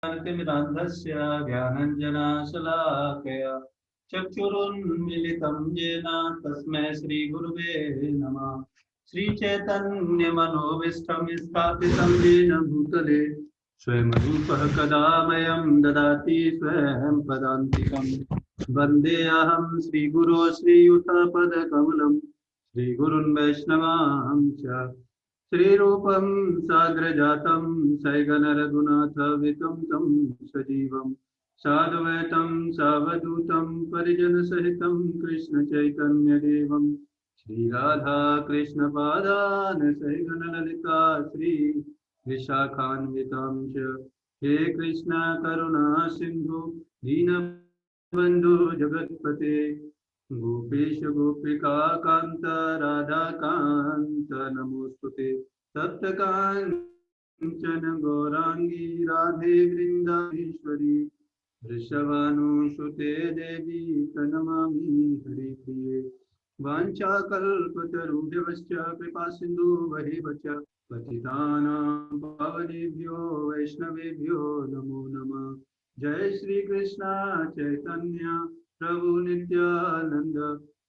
तिमिरान्धस्य ज्ञानञ्जनशलाकया चक्षुरुन्मिलितं येन तस्मै श्रीगुरुवे नमः। श्रीचैतन्यमनोभीष्टं स्थापितं येन भूतले स्वयं रूपः कदा मह्यं ददाति स्वयं पदान्तिकं। वन्देऽहं श्रीगुरो श्रीयुतपदकमलं श्रीगुरुन् वैष्णवांश्च श्रीरूपं साग्रजातं सैगणरघुनाथवितं तं सजीवं साद्वैतं सावधूतं परिजनसहितं कृष्णचैतन्यदेवं श्रीराधा कृष्णपादान् सैगणललिता श्री विशाखान्वितांश्च। हे कृष्ण करुणा सिन्धु दीनबन्धु जगत्पते गोपेश गोपिका कांत राधा कांत नमोस्तुते। सप्तकांचन गौरांगी राधे वृंदाधीश्वरी वृषभानुसुते देवी प्रणमामि हरिप्रिये। वाञ्छाकल्पतरुभ्यश्च कृपा सिन्धुभ्यश्च पतितानां पावनेभ्यो वैष्णवेभ्यो नमो नमः। जय श्री कृष्ण चैतन्य प्रभु नित्यानंद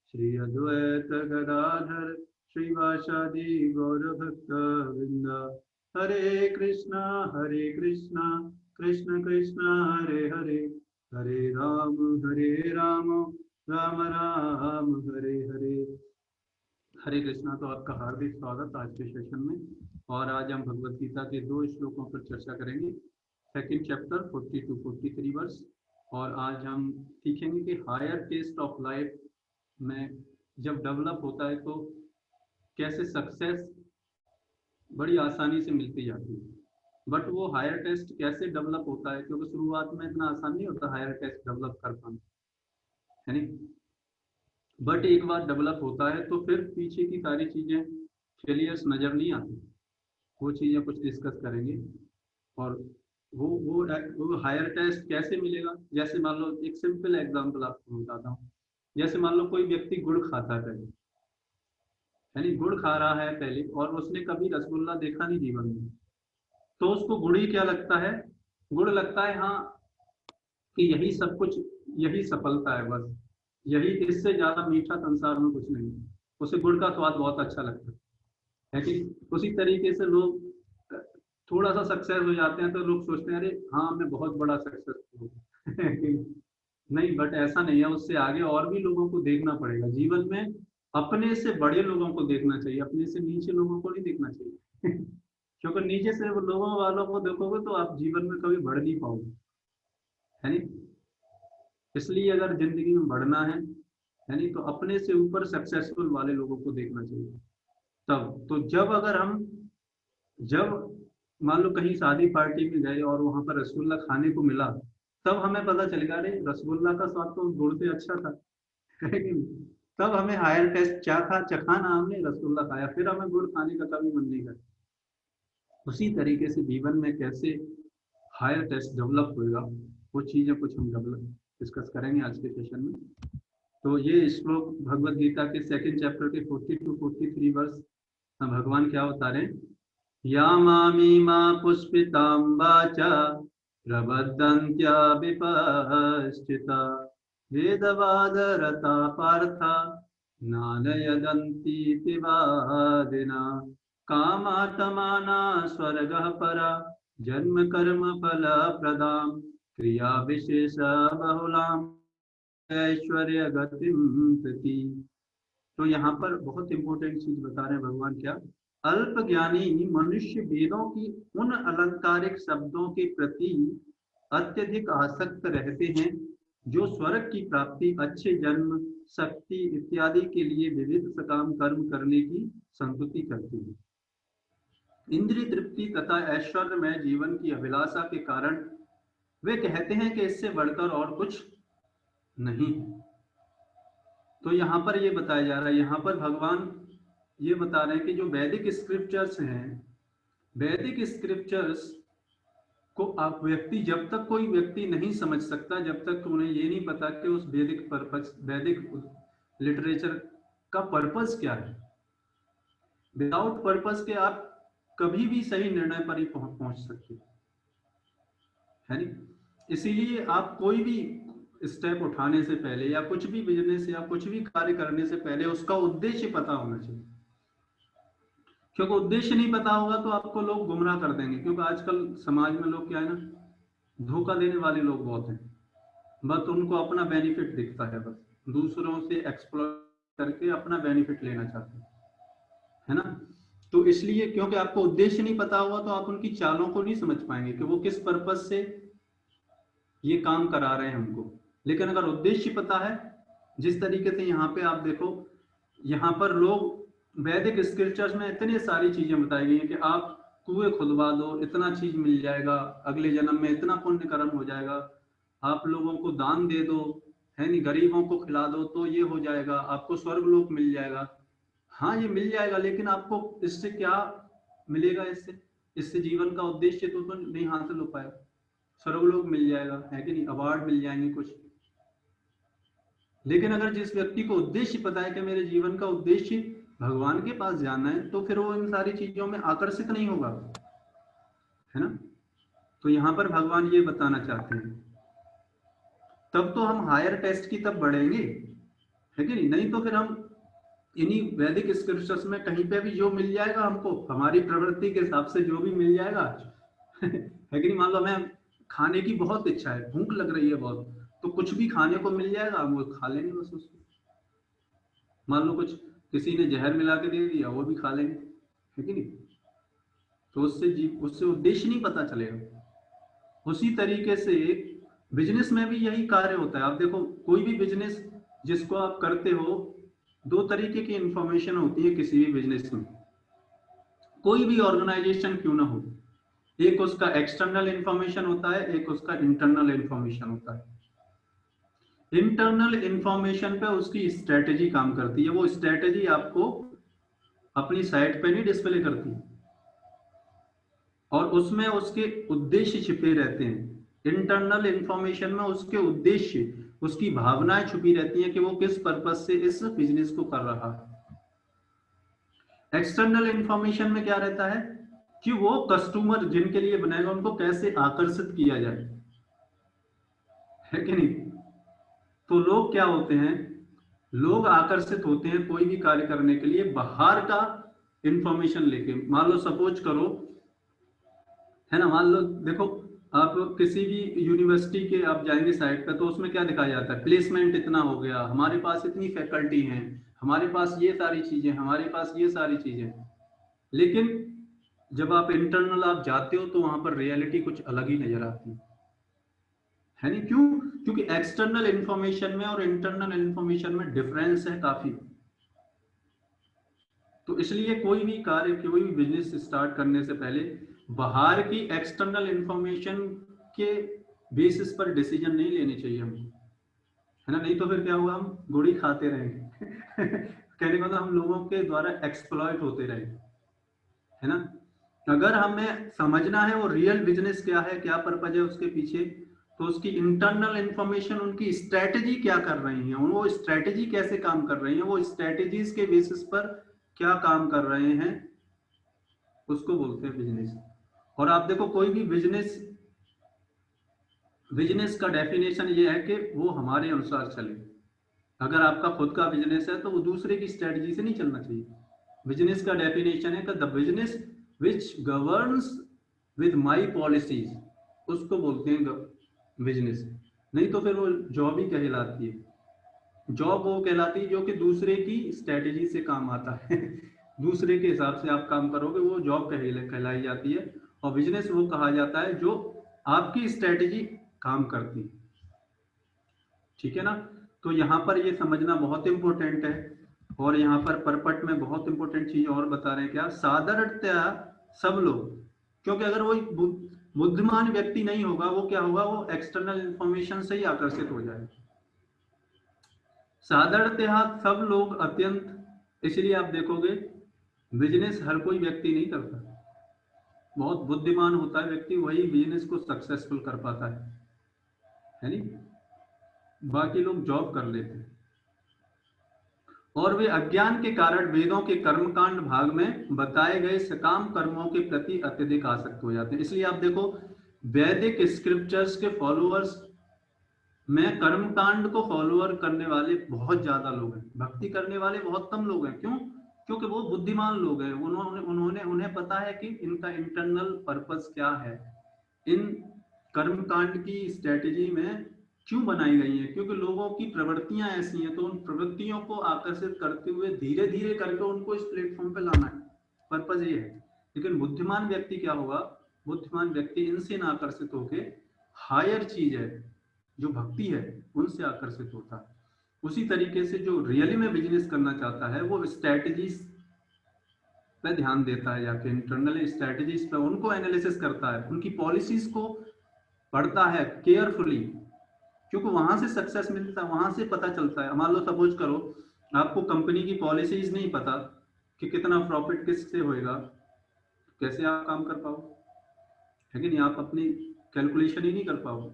श्री अद्वैत गदाधर श्रीवासादि गौरभक्त वृंद। हरे कृष्णा कृष्ण कृष्ण हरे हरे हरे राम राम राम हरे हरे। हरे कृष्णा। तो आपका हार्दिक स्वागत आज के सेशन में। और आज हम भगवत गीता के 2 श्लोकों पर चर्चा करेंगे। Second chapter 40 to 43 verse. और आज हम सीखेंगे कि हायर टेस्ट ऑफ लाइफ में जब डेवलप होता है तो कैसे सक्सेस बड़ी आसानी से मिलती जाती है। बट वो हायर टेस्ट कैसे डेवलप होता है, क्योंकि शुरुआत में इतना आसान नहीं होता हायर टेस्ट डेवलप कर पाना, है नहीं। बट एक बार डेवलप होता है तो फिर पीछे की सारी चीज़ें फेलियर्स नज़र नहीं आती। वो चीज़ें कुछ डिस्कस करेंगे। और वो हायर टेस्ट कैसे मिलेगा। जैसे मान लो एक सिंपल एग्जांपल आपको बताता हूँ। जैसे मान लो कोई व्यक्ति गुड़ खाता है पहले, यानी गुड़ खा रहा है पहले, और उसने कभी रसगुल्ला देखा नहीं जीवन में, तो उसको गुड़ ही क्या लगता है, गुड़ लगता है हाँ कि यही सब कुछ, यही सफलता है, बस यही, इससे ज्यादा मीठा संसार में कुछ नहीं है। उसे गुड़ का स्वाद बहुत अच्छा लगता है कि उसी तरीके से लोग थोड़ा सा सक्सेस हो जाते हैं तो लोग सोचते हैं अरे हाँ मैं बहुत बड़ा सक्सेसफुल हूँ। नहीं, बट ऐसा नहीं है। उससे आगे और भी लोगों को देखना पड़ेगा जीवन में। अपने से बड़े लोगों को देखना चाहिए, अपने से नीचे लोगों को नहीं देखना चाहिए। क्योंकि नीचे से वो लोगों वालों को देखोगे तो आप जीवन में कभी बढ़ नहीं पाओगे, है नहीं। इसलिए अगर जिंदगी में बढ़ना है नहीं, तो अपने से ऊपर सक्सेसफुल वाले लोगों को देखना चाहिए। तब तो जब मान लो कहीं शादी पार्टी में गए और वहां पर रसगुल्ला खाने को मिला, तब हमें पता चलेगा अरे रसगुल्ला का स्वाद तो गुड़ से अच्छा था, है कि नहीं? तब हमें हायर टेस्ट क्या था, चखा ना हमने, रसगुल्ला खाया, फिर हमें गुड़ खाने का कभी मन नहीं करता। उसी तरीके से जीवन में कैसे हायर टेस्ट डेवलप होएगा, वो चीजें कुछ हम डेवलप डिस्कस करेंगे आज के सेशन में। तो ये श्लोक भगवत गीता के सेकंड चैप्टर के 40 to 43 वर्ष भगवान क्या बता रहे हैं। यामामीमा पुष्पितां वाचा प्रबद्धन्त्या विपश्चिता वेदवादरता पार्था नानयदन्तीति वादिना कामात्माना स्वर्गः परा जन्म कर्म फल प्रदां क्रिया विशेष बहुलां ऐश्वर्य गतिं प्रति। तो यहाँ पर बहुत इंपॉर्टेंट चीज बता रहे हैं भगवान। क्या? अल्प ज्ञानी मनुष्य वेदों की उन अलंकारिक शब्दों के प्रति अत्यधिक आसक्त रहते हैं जो स्वर्ग की प्राप्ति, अच्छे जन्म, शक्ति इत्यादि के लिए विविध सकाम कर्म करने की संतुति करती है। इंद्रिय तृप्ति तथा ऐश्वर्य में जीवन की अभिलाषा के कारण वे कहते हैं कि इससे बढ़कर और कुछ नहीं। तो यहाँ पर ये बताया जा रहा है, यहाँ पर भगवान ये बता रहे हैं कि जो वैदिक स्क्रिप्चर्स हैं, वैदिक स्क्रिप्चर्स को आप व्यक्ति, जब तक कोई व्यक्ति नहीं समझ सकता, जब तक उन्हें ये नहीं पता कि उस वैदिक पर्पस, वैदिक लिटरेचर का पर्पस क्या है, विदाउट पर्पस के आप कभी भी सही निर्णय पर ही पहुंच सकते। है नहीं। इसीलिए आप कोई भी स्टेप उठाने से पहले या कुछ भी बिजनेस या कुछ भी कार्य करने से पहले उसका उद्देश्य पता होना चाहिए, क्योंकि उद्देश्य नहीं पता होगा तो आपको लोग गुमराह कर देंगे। क्योंकि आजकल समाज में लोग क्या है ना, धोखा देने वाले लोग बहुत हैं। बस उनको अपना बेनिफिट दिखता है, बस दूसरों से एक्सप्लॉइट करके अपना बेनिफिट लेना चाहते हैं, है ना। तो इसलिए क्योंकि आपको उद्देश्य नहीं पता होगा तो आप उनकी चालों को नहीं समझ पाएंगे कि वो किस पर्पज से ये काम करा रहे हैं हमको। लेकिन अगर उद्देश्य पता है, जिस तरीके से यहाँ पे आप देखो, यहाँ पर लोग वैदिक स्क्रिप्चर्स में इतनी सारी चीजें बताई गई हैं कि आप कुएं खुदवा दो, इतना चीज मिल जाएगा, अगले जन्म में इतना पुण्य कर्म हो जाएगा, आप लोगों को दान दे दो, है नहीं, गरीबों को खिला दो तो ये हो जाएगा, आपको स्वर्ग लोक मिल जाएगा। हाँ ये मिल जाएगा, लेकिन आपको इससे क्या मिलेगा? इससे इससे जीवन का उद्देश्य तो नहीं हासिल हो पाएगा। स्वर्गलोक मिल जाएगा, है कि नहीं, अवार्ड मिल जाएंगे कुछ। लेकिन अगर जिस व्यक्ति को उद्देश्य पता है कि मेरे जीवन का उद्देश्य भगवान के पास जाना है, तो फिर वो इन सारी चीजों में आकर्षित नहीं होगा, है ना। तो यहाँ पर भगवान ये बताना चाहते हैं, तब तो हम हायर टेस्ट की तब बढ़ेंगे, है कि नहीं। नहीं तो फिर हम इन्हीं वैदिक स्क्रिप्चर्स में कहीं पे भी जो मिल जाएगा हमको, हमारी प्रवृत्ति के हिसाब से जो भी मिल जाएगा है कि नहीं। मान लो हमें खाने की बहुत इच्छा है, भूख लग रही है बहुत, तो कुछ भी खाने को मिल जाएगा, हम वो खा लेंगे बस उसको। मान लो कुछ किसी ने जहर मिला के दे दिया, वो भी खा लेंगे, है कि नहीं। तो उससे उद्देश्य नहीं पता चलेगा। उसी तरीके से बिजनेस में भी यही कार्य होता है। आप देखो कोई भी बिजनेस जिसको आप करते हो, दो तरीके की इंफॉर्मेशन होती है किसी भी बिजनेस में, कोई भी ऑर्गेनाइजेशन क्यों ना हो। एक उसका एक्सटर्नल इंफॉर्मेशन होता है, एक उसका इंटरनल इंफॉर्मेशन होता है। इंटरनल इंफॉर्मेशन पे उसकी स्ट्रेटेजी काम करती है, वो स्ट्रेटेजी आपको अपनी साइट पे नहीं डिस्प्ले करती, और उसमें उसके उद्देश्य छिपे रहते हैं। इंटरनल इंफॉर्मेशन में उसके उद्देश्य, उसकी भावनाएं छुपी रहती हैं कि वो किस पर्पज से इस बिजनेस को कर रहा है। एक्सटर्नल इंफॉर्मेशन में क्या रहता है कि वो कस्टमर जिनके लिए बनाएगा उनको कैसे आकर्षित किया जाए, है कि नहीं। तो लोग क्या होते हैं, लोग आकर्षित होते हैं कोई भी कार्य करने के लिए बाहर का इंफॉर्मेशन लेके। मान लो सपोज करो, है ना, मान लो देखो, आप किसी भी यूनिवर्सिटी के आप जाएंगे साइट पे, तो उसमें क्या दिखाया जाता है, प्लेसमेंट इतना हो गया, हमारे पास इतनी फैकल्टी है, हमारे पास ये सारी चीजें, हमारे पास ये सारी चीजें। लेकिन जब आप इंटरनल आप जाते हो तो वहां पर रियलिटी कुछ अलग ही नजर आती है नहीं। क्यों? क्योंकि एक्सटर्नल इंफॉर्मेशन में और इंटरनल इंफॉर्मेशन में डिफरेंस है काफी। तो इसलिए कोई भी कार्य, कोई भी बिजनेस स्टार्ट करने से पहले बाहर की एक्सटर्नल इंफॉर्मेशन के बेसिस पर डिसीजन नहीं लेने चाहिए हमको, है ना। नहीं तो फिर क्या होगा, हम गोली खाते रहेंगे कहने का मतलब हम लोगों के द्वारा एक्सप्लॉइट होते रहेंगे, है ना। अगर हमें समझना है वो रियल बिजनेस क्या है, क्या पर्पज है उसके पीछे, तो उसकी इंटरनल इंफॉर्मेशन, उनकी स्ट्रेटेजी क्या कर रही है, वो स्ट्रेटेजी कैसे काम कर रही है, वो स्ट्रेटेजीज के बेसिस पर क्या काम कर रहे हैं, उसको बोलते हैं बिजनेस। और आप देखो कोई भी बिजनेस, बिजनेस का डेफिनेशन ये है कि वो हमारे अनुसार चले। अगर आपका खुद का बिजनेस है तो वो दूसरे की स्ट्रेटजी से नहीं चलना चाहिए। बिजनेस का डेफिनेशन है कि the business which governs with my policies, उसको बोलते हैं बिजनेस। नहीं तो फिर वो जॉब ही कहलाती है। जॉब वो कहलाती है जो कि दूसरे की स्ट्रेटजी से काम आता है दूसरे के हिसाब से आप काम करोगे, वो जॉब कहलाई जाती है। और बिजनेस वो कहा जाता है जो आपकी स्ट्रेटजी काम करती है, ठीक है ना। तो यहाँ पर ये समझना बहुत इंपॉर्टेंट है। और यहाँ पर परपट में बहुत इंपॉर्टेंट चीज और बता रहे हैं, क्या, साधारणतया सब लोग, क्योंकि अगर वो बुद्धिमान व्यक्ति नहीं होगा, वो क्या होगा, वो एक्सटर्नल इंफॉर्मेशन से ही आकर्षित हो जाएगा। साधारणतया सब लोग अत्यंत, इसलिए आप देखोगे बिजनेस हर कोई व्यक्ति नहीं करता, बहुत बुद्धिमान होता है व्यक्ति, वही बिजनेस को सक्सेसफुल कर पाता है नहीं। बाकी लोग जॉब कर लेते हैं। और वे अज्ञान के कारण वेदों के कर्मकांड भाग में बताए गए सकाम कर्मों के प्रति अत्यधिक आसक्त हो जाते हैं। इसलिए आप देखो वैदिक स्क्रिप्चर्स के फॉलोअर्स में कर्मकांड को फॉलोअर करने वाले बहुत ज्यादा लोग हैं, भक्ति करने वाले बहुत कम लोग हैं। क्यों? क्योंकि वो बुद्धिमान लोग हैं, उन्हें पता है कि इनका इंटरनल पर्पस क्या है, इन कर्मकांड की स्ट्रेटेजी में क्यों बनाई गई है, क्योंकि लोगों की प्रवृत्तियां ऐसी हैं, तो उन प्रवृत्तियों को आकर्षित करते हुए धीरे धीरे करके उनको इस प्लेटफॉर्म पे लाना है, पर्पस ये है। लेकिन बुद्धिमान व्यक्ति क्या होगा, बुद्धिमान व्यक्ति इनसे ना आकर्षित होके हायर चीज है जो भक्ति है उनसे आकर्षित होता है। उसी तरीके से जो रियली में बिजनेस करना चाहता है वो स्ट्रैटेजीज पे ध्यान देता है, जाके इंटरनल स्ट्रैटेजीज पे उनको एनालिसिस करता है, उनकी पॉलिसीज को पढ़ता है केयरफुली, क्योंकि वहां से सक्सेस मिलता है, वहां से पता चलता है। मान लो सपोज करो आपको कंपनी की पॉलिसीज नहीं पता कि कितना प्रॉफिट किससे होएगा, कैसे आप काम कर पाओ, है कि नहीं? आप अपनी कैलकुलेशन ही नहीं कर पाओ।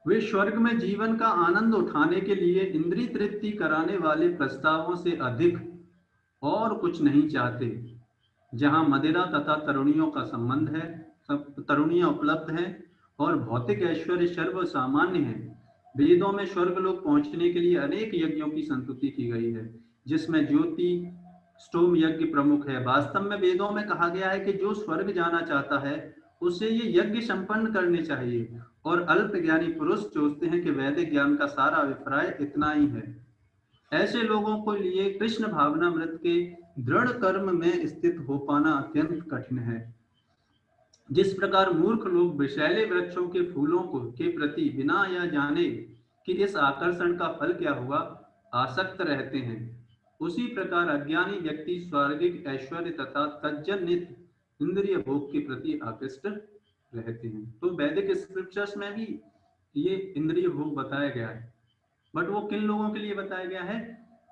वे स्वर्ग में जीवन का आनंद उठाने के लिए इंद्रिय तृप्ति कराने वाले प्रस्तावों से अधिक और कुछ नहीं चाहते। जहां मदिरा तथा तरुणियों का संबंध है, सब तरुणियां उपलब्ध हैं और भौतिक ऐश्वर्य सर्व सामान्य है। वेदों में स्वर्ग लोक पहुंचने के लिए अनेक यज्ञों की संस्तुति की गई है, जिसमें ज्योति स्टोम यज्ञ प्रमुख है। वास्तव में वेदों में कहा गया है कि जो स्वर्ग जाना चाहता है उसे ये यज्ञ संपन्न करने चाहिए, और अल्प ज्ञानी पुरुष सोचते हैं कि वैदिक ज्ञान का सारा अभिप्राय इतना ही है। ऐसे लोगों को लिए कृष्ण भावनामृत के दृढ़ कर्म में स्थित हो पाना अत्यंत कठिन है। जिस प्रकार मूर्ख लोग विषैले वृक्षों के फूलों को के प्रति बिना यह जाने कि इस आकर्षण का फल क्या हुआ आसक्त रहते हैं, उसी प्रकार अज्ञानी व्यक्ति स्वर्गिक ऐश्वर्य तथा तज्जनित इंद्रिय भोग के प्रति आकृष्ट रहते हैं। तो वैदिक स्क्रिप्चर्स में भी ये इंद्रिय भोग बताया गया है, बट वो किन लोगों के लिए बताया गया है?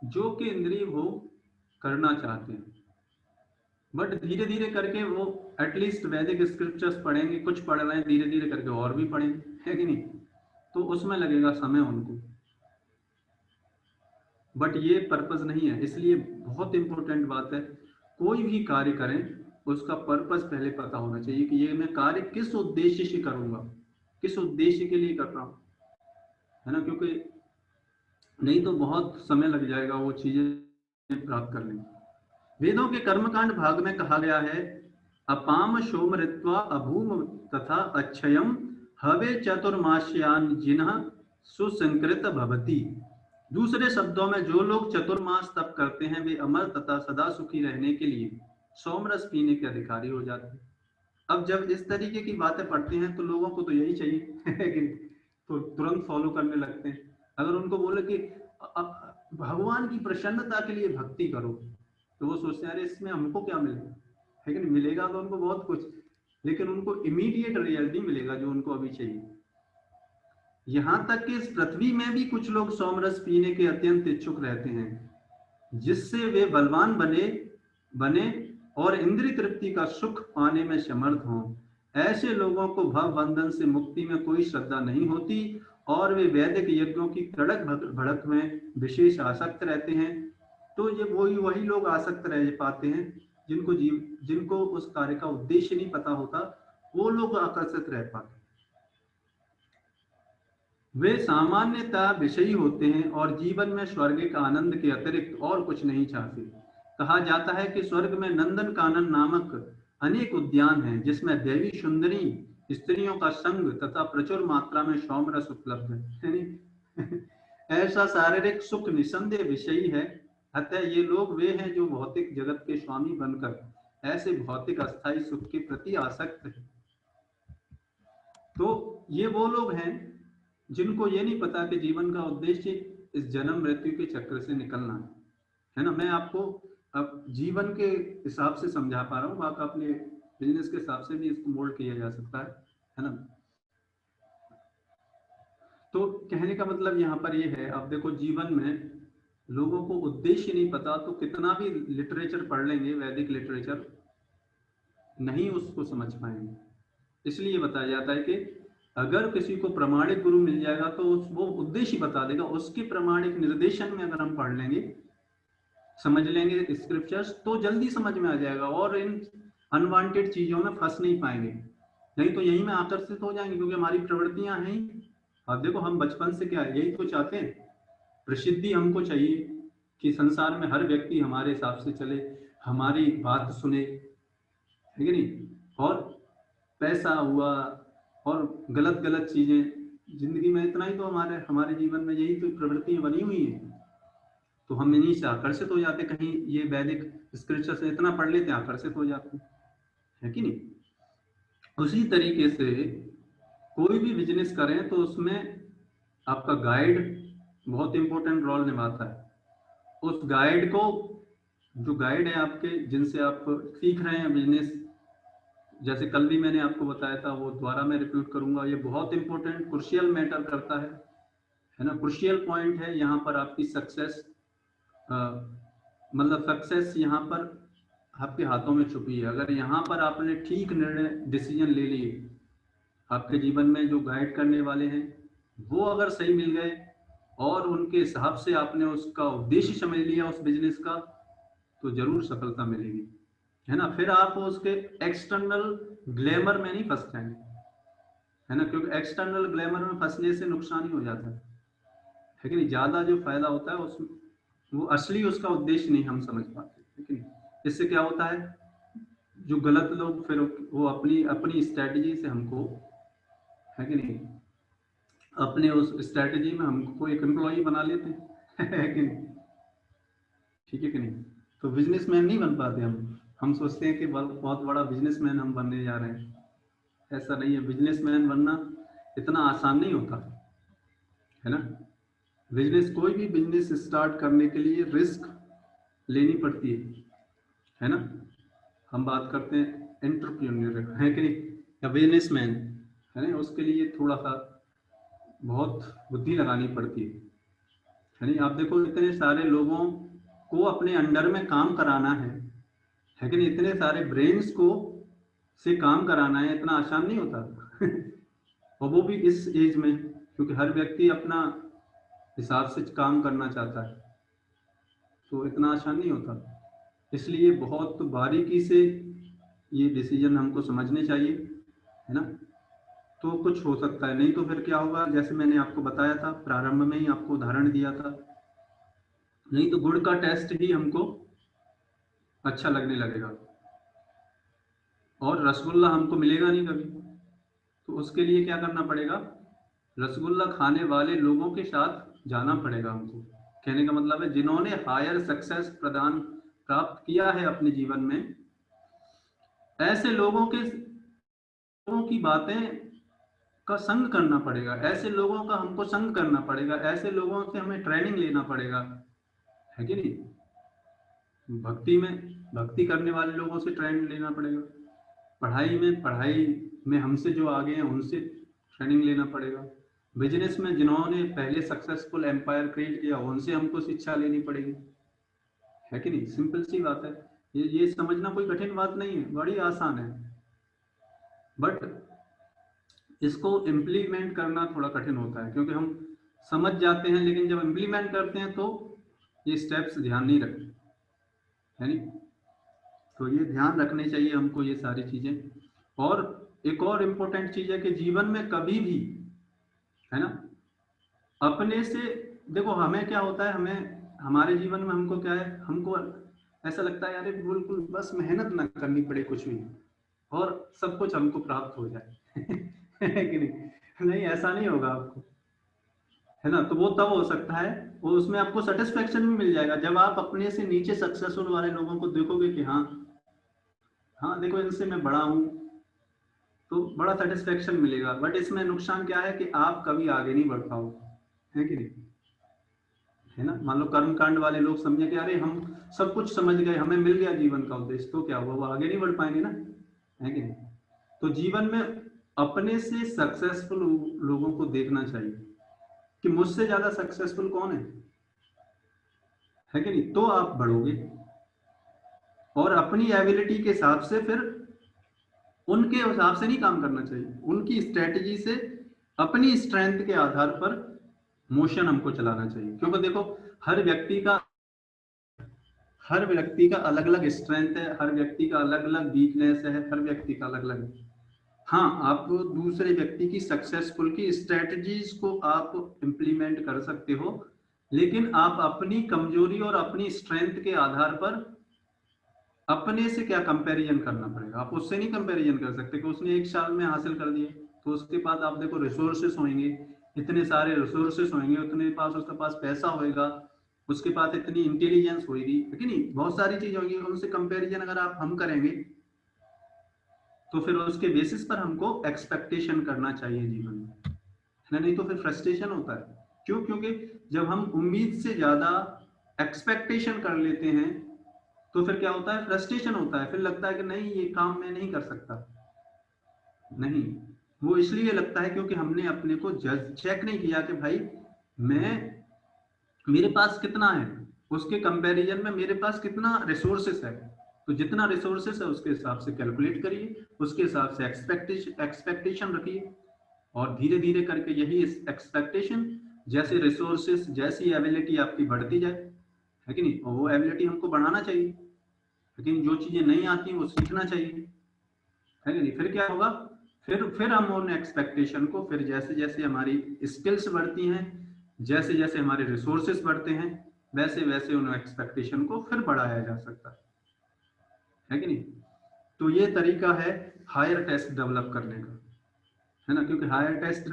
जो कि इंद्रिय भोग करना चाहते हैं। बट धीरे धीरे करके वो एटलीस्ट वैदिक स्क्रिप्चर्स पढ़ेंगे, कुछ पढ़ रहे हैं, धीरे धीरे करके और भी पढ़ेंगे, है कि नहीं? तो उसमें लगेगा समय उनको, बट ये पर्पस नहीं है। इसलिए बहुत इंपॉर्टेंट बात है, कोई भी कार्य करें उसका पर्पस पहले पता होना चाहिए कि ये मैं कार्य किस उद्देश्य से करूंगा, किस उद्देश्य के लिए कर रहा हूं, है ना? क्योंकि नहीं तो बहुत समय लग जाएगा वो चीजें प्राप्त करने में। वेदों के कर्मकांड भाग में कहा गया है, अपाम शोम ऋत्वा अभूम तथा अक्षयम हवे चतुर्मास्यान जिन्ह सुसंकृत भवति। दूसरे शब्दों में जो लोग चतुर्मास तप करते हैं वे अमर तथा सदा सुखी रहने के लिए सोमरस पीने के अधिकारी हो जाते हैं। अब जब इस तरीके की बातें पढ़ते हैं तो लोगों को तो यही चाहिए तो तुरंत फॉलो करने लगते हैं। अगर उनको बोले कि भगवान की प्रसन्नता के लिए भक्ति करो, तो वो सोचते हैं अरे इसमें हमको क्या मिलेगा, है कि नहीं? मिलेगा तो उनको बहुत कुछ, लेकिन उनको इमीडिएट रिजल्ट नहीं मिलेगा जो उनको अभी चाहिए। यहाँ तक कि इस पृथ्वी में भी कुछ लोग सोमरस पीने के अत्यंत इच्छुक रहते हैं, जिससे वे बलवान बने और इंद्रिय तृप्ति का सुख पाने में समर्थ हों। ऐसे लोगों को भव बंधन से मुक्ति में कोई श्रद्धा नहीं होती और वे वैदिक यज्ञों की तड़क भड़क में विशेष आसक्त रहते हैं। तो ये वही लोग आसक्त रह पाते हैं जिनको उस कार्य का उद्देश्य नहीं पता होता, वो लोग आकर्षित रह पाते। वे सामान्यतः विषयी होते हैं और जीवन में स्वर्गिक आनंद के अतिरिक्त और कुछ नहीं चाहते। कहा जाता है कि स्वर्ग में नंदन कानन नामक अनेक उद्यान हैं, जिसमें देवी सुंदरी स्त्रियों का संग तथा प्रचुर मात्रा में सौम्रस उपलब्ध है। ऐसा शारीरिक सुख निसंदेह विषयी है, अतः ये लोग वे हैं जो भौतिक जगत के स्वामी बनकर ऐसे भौतिक अस्थायी सुख के प्रति आसक्त है। तो ये वो लोग हैं जिनको ये नहीं पता कि जीवन का उद्देश्य इस जन्म मृत्यु के चक्र से निकलना है ना? मैं आपको अब जीवन के हिसाब से समझा पा रहा हूँ, बाकी अपने बिजनेस के हिसाब से भी इसको मोल्ड किया जा सकता है ना? तो कहने का मतलब यहाँ पर ये है, अब देखो जीवन में लोगों को उद्देश्य नहीं पता तो कितना भी लिटरेचर पढ़ लेंगे, वैदिक लिटरेचर, नहीं उसको समझ पाएंगे। इसलिए बताया जाता है कि अगर किसी को प्रामाणिक गुरु मिल जाएगा तो वो उद्देश्य बता देगा, उसके प्रामाणिक निर्देशन में अगर हम पढ़ लेंगे, समझ लेंगे स्क्रिप्चर्स, तो जल्दी समझ में आ जाएगा। और इन अनवांटेड चीजों में फंस नहीं पाएंगे, नहीं तो यही में आकर्षित हो जाएंगे, क्योंकि हमारी प्रवृत्तियां हैं। अब देखो हम बचपन से क्या है, यही तो चाहते हैं, प्रसिद्धि हमको चाहिए कि संसार में हर व्यक्ति हमारे हिसाब से चले, हमारी बात सुने, है कि नहीं। और पैसा हुआ और गलत गलत चीजें जिंदगी में, इतना ही तो हमारे हमारे जीवन में यही तो प्रवृत्तियां बनी हुई हैं। तो हम इन्हीं से आकर्षित हो जाते, कहीं ये वैदिक स्क्रिप्चर से इतना पढ़ लेते हैं, आकर्षित हो जाते हैं, है कि नहीं। उसी तरीके से कोई भी बिजनेस करें तो उसमें आपका गाइड बहुत इंपॉर्टेंट रोल निभाता है। उस गाइड को, जो गाइड है आपके, जिनसे आप सीख रहे हैं बिजनेस, जैसे कल भी मैंने आपको बताया था, वो दोबारा मैं रिपीट करूंगा, ये बहुत इंपॉर्टेंट क्रुशियल मैटर करता है ना, क्रुशियल पॉइंट है यहाँ पर आपकी सक्सेस। मतलब सक्सेस यहाँ पर आपके हाथों में छुपी है। अगर यहाँ पर आपने ठीक निर्णय, डिसीजन ले लिए, आपके जीवन में जो गाइड करने वाले हैं वो अगर सही मिल गए और उनके हिसाब से आपने उसका उद्देश्य समझ लिया उस बिजनेस का, तो जरूर सफलता मिलेगी, है ना। फिर आप उसके एक्सटर्नल ग्लैमर में नहीं फंस जाएंगे, है ना, क्योंकि एक्सटर्नल ग्लैमर में फंसने से नुकसान ही हो जाता है कि नहीं। ज्यादा जो फायदा होता है उसमें, वो असली उसका उद्देश्य नहीं हम समझ पाते, लेकिन इससे क्या होता है, जो गलत लोग फिर वो अपनी अपनी स्ट्रेटजी से हमको, है कि नहीं, अपने उस स्ट्रेटजी में हमको एक एम्प्लॉय बना लेते हैं, है कि नहीं, ठीक है कि नहीं। तो बिजनेसमैन नहीं बन पाते हम सोचते हैं कि बहुत बड़ा बिजनेसमैन हम बनने जा रहे हैं, ऐसा नहीं है। बिजनेसमैन बनना इतना आसान नहीं होता, है ना। बिजनेस, कोई भी बिजनेस स्टार्ट करने के लिए रिस्क लेनी पड़ती है ना। हम बात करते हैं एंटरप्रेन्योर, है कि नहीं, या बिजनेसमैन, है ना, उसके लिए थोड़ा सा बहुत बुद्धि लगानी पड़ती है नहीं। आप देखो इतने सारे लोगों को अपने अंडर में काम कराना है कि नहीं, इतने सारे ब्रेन्स को से काम कराना है, इतना आसान नहीं होता। और वो भी इस एज में, क्योंकि हर व्यक्ति अपना हिसाब से काम करना चाहता है, तो इतना आसान नहीं होता। इसलिए बहुत बारीकी से ये डिसीजन हमको समझने चाहिए, है ना, तो कुछ हो सकता है। नहीं तो फिर क्या होगा, जैसे मैंने आपको बताया था प्रारंभ में ही, आपको उदाहरण दिया था, नहीं तो गुड़ का टेस्ट ही हमको अच्छा लगने लगेगा और रसगुल्ला हमको मिलेगा नहीं कभी। तो उसके लिए क्या करना पड़ेगा, रसगुल्ला खाने वाले लोगों के साथ जाना पड़ेगा हमको। कहने का मतलब है, जिन्होंने हायर सक्सेस प्राप्त किया है अपने जीवन में, ऐसे लोगों की बातें का संग करना पड़ेगा, ऐसे लोगों का हमको संग करना पड़ेगा, ऐसे लोगों से हमें ट्रेनिंग लेना पड़ेगा, है कि नहीं। भक्ति करने वाले लोगों से ट्रेनिंग लेना पड़ेगा, पढ़ाई में हमसे जो आगे हैं उनसे ट्रेनिंग लेना पड़ेगा, बिजनेस में जिन्होंने पहले सक्सेसफुल एम्पायर क्रिएट किया उनसे हमको शिक्षा लेनी पड़ेगी, है कि नहीं। सिंपल सी बात है, ये समझना कोई कठिन बात नहीं है, बड़ी आसान है, बट इसको इम्प्लीमेंट करना थोड़ा कठिन होता है, क्योंकि हम समझ जाते हैं लेकिन जब इम्प्लीमेंट करते हैं तो ये स्टेप्स ध्यान नहीं रखते, है नहीं। तो ये ध्यान रखनी चाहिए हमको ये सारी चीजें। और एक और इम्पोर्टेंट चीज है कि जीवन में कभी भी, है ना, अपने से देखो, हमें क्या होता है, हमें हमारे जीवन में हमको क्या है, हमको ऐसा लगता है यार बिल्कुल बस मेहनत ना करनी पड़े कुछ भी और सब कुछ हमको प्राप्त हो जाए। है कि नहीं, नहीं ऐसा नहीं होगा आपको, है ना। तो वो तब हो सकता है, वो उसमें आपको सेटिस्फेक्शन भी मिल जाएगा जब आप अपने से नीचे सक्सेसफुल वाले लोगों को देखोगे कि हाँ हाँ देखो इनसे मैं बड़ा हूँ, तो बड़ा सेटिस्फेक्शन मिलेगा। बट इसमें नुकसान क्या है कि आप कभी आगे नहीं बढ़ पाओगे, है कि नहीं, है ना। मान लो कर्मकांड वाले लोग समझे कि अरे हम सब कुछ समझ गए, हमें मिल गया जीवन का उद्देश्य, तो क्या हुआ, वो आगे नहीं बढ़ पाएंगे ना, है कि नहीं। तो जीवन में अपने से सक्सेसफुल लोगों को देखना चाहिए कि मुझसे ज्यादा सक्सेसफुल कौन है कि नहीं, तो आप बढ़ोगे। और अपनी एबिलिटी के हिसाब से फिर उनके हिसाब से नहीं काम करना चाहिए, उनकी स्ट्रेटजी से, अपनी स्ट्रेंथ के आधार पर मोशन हमको चलाना चाहिए। क्योंकि देखो हर व्यक्ति का अलग अलग स्ट्रेंथ है, हर व्यक्ति का अलग अलग वीकनेस है, हर व्यक्ति का अलग अलग। हाँ, आप दूसरे व्यक्ति की सक्सेसफुल की स्ट्रेटजीज को आप इम्प्लीमेंट कर सकते हो, लेकिन आप अपनी कमजोरी और अपनी स्ट्रेंथ के आधार पर अपने से क्या कंपैरिजन करना पड़ेगा। आप उससे नहीं कंपैरिजन कर सकते कि उसने 1 साल में हासिल कर दिए, तो उसके पास आप देखो रिसोर्सेस होंगे, इतने सारे रिसोर्सेस होंगे, उतने पास उसके पास पैसा होएगा, उसके पास इतनी इंटेलिजेंस होगी, है कि नहीं, बहुत सारी चीज होगी। उनसे कंपैरिजन अगर आप हम करेंगे तो फिर उसके बेसिस पर हमको एक्सपेक्टेशन करना चाहिए जीवन में, है ना, नहीं तो फिर फ्रस्ट्रेशन होता है। क्यों? क्योंकि जब हम उम्मीद से ज्यादा एक्सपेक्टेशन कर लेते हैं तो फिर क्या होता है, फ्रस्ट्रेशन होता है, फिर लगता है कि नहीं ये काम मैं नहीं कर सकता। नहीं, वो इसलिए लगता है क्योंकि हमने अपने को चेक नहीं किया कि भाई मैं, मेरे पास कितना है, उसके कंपैरिजन में मेरे पास कितना रिसोर्सेस है। तो जितना रिसोर्सेस है उसके हिसाब से कैलकुलेट करिए, उसके हिसाब से एक्सपेक्टेशन रखिए, और धीरे धीरे करके यही एक्सपेक्टेशन, जैसे रिसोर्सेस, जैसी एबिलिटी आपकी बढ़ती जाए, है कि नहीं, और वो एबिलिटी हमको बढ़ाना चाहिए, लेकिन जो चीजें नहीं आती वो सीखना चाहिए, है कि नहीं। फिर क्या होगा, फिर हम उन एक्सपेक्टेशन को, फिर जैसे जैसे हमारी स्किल्स बढ़ती हैं, जैसे जैसे हमारे रिसोर्सेस बढ़ते हैं, वैसे वैसे उन एक्सपेक्टेशन को फिर बढ़ाया जा सकता है कि नहीं। तो ये तरीका है हायर टेस्ट डेवलप करने का, है ना, क्योंकि हायर टेस्ट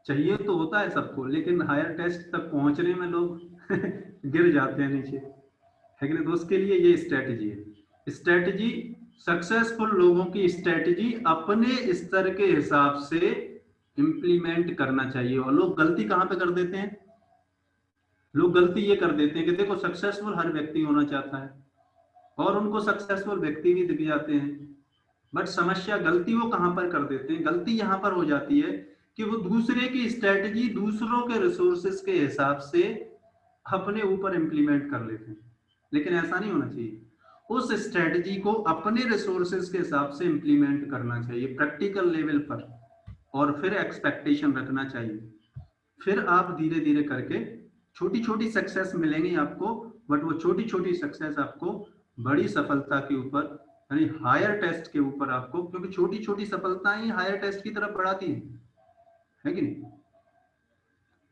चाहिए तो होता है सबको, लेकिन हायर टेस्ट तक पहुंचने में लोग गिर जाते हैं नीचे, है कि नहीं। तो उसके लिए ये स्ट्रेटजी है। स्ट्रेटजी, सक्सेसफुल लोगों की स्ट्रेटजी अपने स्तर के हिसाब से इंप्लीमेंट करना चाहिए। और लोग गलती कहां पे कर देते हैं, लोग गलती ये कर देते हैं कि देखो सक्सेसफुल हर व्यक्ति होना चाहता है और उनको सक्सेसफुल व्यक्ति भी दिख जाते हैं, बट समस्या, गलती वो कहां पर कर देते हैं, गलती यहां पर हो जाती है कि वो दूसरे की स्ट्रेटजी दूसरों के रिसोर्सेस के हिसाब से अपने ऊपर इंप्लीमेंट कर लेते हैं। लेकिन ऐसा नहीं होना चाहिए, उस स्ट्रेटजी को अपने रिसोर्सेस के हिसाब से इंप्लीमेंट करना चाहिए प्रैक्टिकल लेवल पर, और फिर एक्सपेक्टेशन रखना चाहिए। फिर आप धीरे धीरे करके छोटी छोटी सक्सेस मिलेंगी आपको, बट वो छोटी छोटी सक्सेस आपको बड़ी सफलता के ऊपर, यानी हायर टेस्ट के ऊपर आपको, क्योंकि छोटी छोटी सफलताएं हायर टेस्ट की तरफ बढ़ाती हैं, है कि नहीं।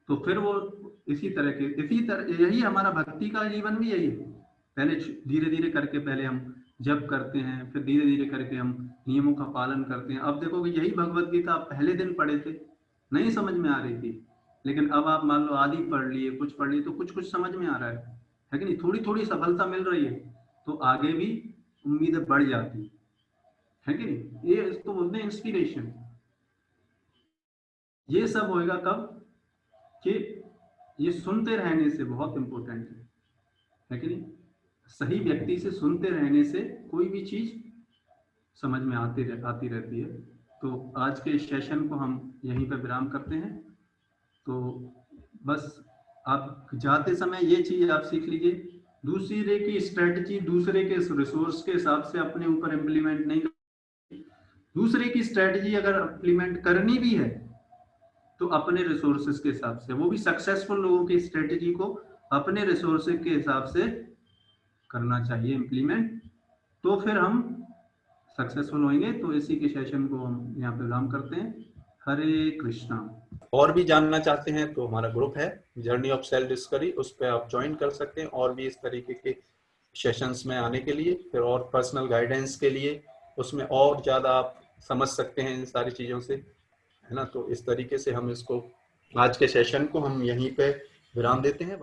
तो फिर वो इसी तरह यही हमारा भक्ति का जीवन भी यही है। पहले धीरे धीरे करके पहले हम जप करते हैं, फिर धीरे धीरे करके हम नियमों का पालन करते हैं। अब देखो कि यही भगवत गीता आप पहले दिन पढ़े थे, नहीं समझ में आ रही थी, लेकिन अब आप मान लो आदि पढ़ लिए, कुछ पढ़ लिए, तो कुछ कुछ समझ में आ रहा है कि नहीं, थोड़ी थोड़ी सफलता मिल रही है, तो आगे भी उम्मीदें बढ़ जाती है कि नहीं। ये इसको बोलते हैं इंस्पिरेशन। ये सब होएगा कब, कि ये सुनते रहने से, बहुत इंपॉर्टेंट है कि नहीं, सही व्यक्ति से सुनते रहने से कोई भी चीज समझ में आती रहती है। तो आज के सेशन को हम यहीं पर विराम करते हैं। तो बस आप जाते समय ये चीज आप सीख लीजिए, दूसरे की स्ट्रेटजी दूसरे के रिसोर्स के हिसाब से अपने ऊपर इम्प्लीमेंट नहीं करनी। दूसरे की स्ट्रेटजी अगर इम्प्लीमेंट करनी भी है तो अपने रिसोर्सेज के हिसाब से, वो भी सक्सेसफुल लोगों की स्ट्रेटजी को अपने रिसोर्सेज के हिसाब से करना चाहिए इम्प्लीमेंट, तो फिर हम सक्सेसफुल होंगे। तो इसी के सेशन को हम यहाँ पे विराम करते हैं। हरे कृष्णा। और भी जानना चाहते हैं तो हमारा ग्रुप है जर्नी ऑफ सेल्फ डिस्कवरी, उस पर आप ज्वाइन कर सकते हैं, और भी इस तरीके के सेशंस में आने के लिए, फिर और पर्सनल गाइडेंस के लिए, उसमें और ज़्यादा आप समझ सकते हैं इन सारी चीज़ों से, है ना। तो इस तरीके से हम इसको, आज के सेशन को हम यहीं पे विराम देते हैं।